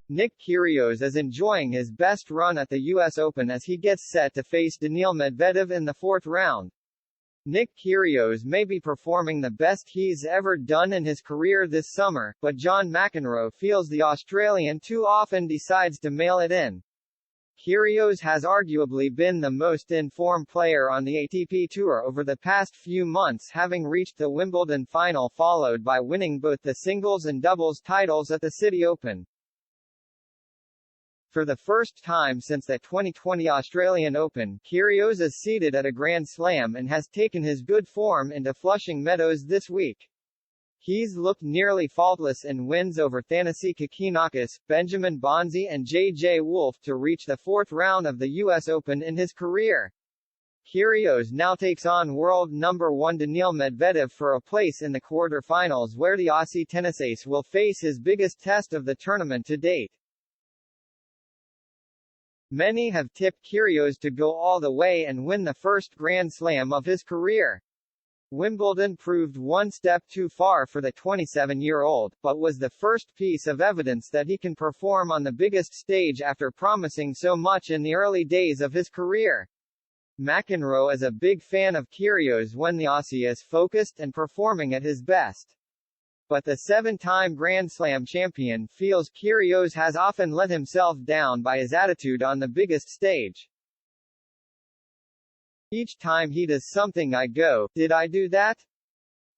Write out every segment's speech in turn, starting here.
Nick Kyrgios is enjoying his best run at the US Open as he gets set to face Daniil Medvedev in the fourth round. Nick Kyrgios may be performing the best he's ever done in his career this summer, but John McEnroe feels the Australian too often decides to mail it in. Kyrgios has arguably been the most in-form player on the ATP Tour over the past few months, having reached the Wimbledon final followed by winning both the singles and doubles titles at the City Open. For the first time since the 2020 Australian Open, Kyrgios is seeded at a Grand Slam and has taken his good form into Flushing Meadows this week. He's looked nearly faultless in wins over Thanasi Kokkinakis, Benjamin Bonzi and J.J. Wolf to reach the fourth round of the US Open in his career. Kyrgios now takes on world number 1 Daniil Medvedev for a place in the quarter-finals, where the Aussie tennis ace will face his biggest test of the tournament to date. Many have tipped Kyrgios to go all the way and win the first Grand Slam of his career. Wimbledon proved one step too far for the 27-year-old, but was the first piece of evidence that he can perform on the biggest stage after promising so much in the early days of his career. McEnroe is a big fan of Kyrgios when the Aussie is focused and performing at his best. But the seven-time Grand Slam champion feels Kyrgios has often let himself down by his attitude on the biggest stage. Each time he does something I go, "Did I do that?"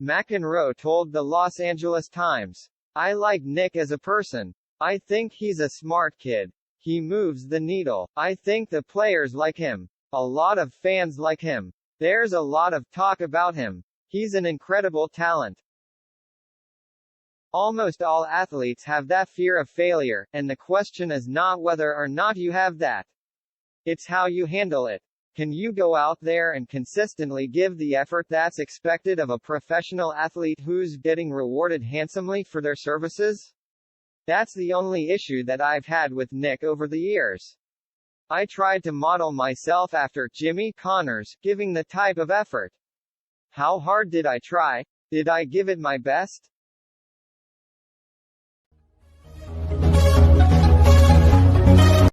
McEnroe told the Los Angeles Times. "I like Nick as a person. I think he's a smart kid. He moves the needle. I think the players like him. A lot of fans like him. There's a lot of talk about him. He's an incredible talent." Almost all athletes have that fear of failure, and the question is not whether or not you have that. It's how you handle it. Can you go out there and consistently give the effort that's expected of a professional athlete who's getting rewarded handsomely for their services? That's the only issue that I've had with Nick over the years. I tried to model myself after Jimmy Connors, giving the type of effort. How hard did I try? Did I give it my best?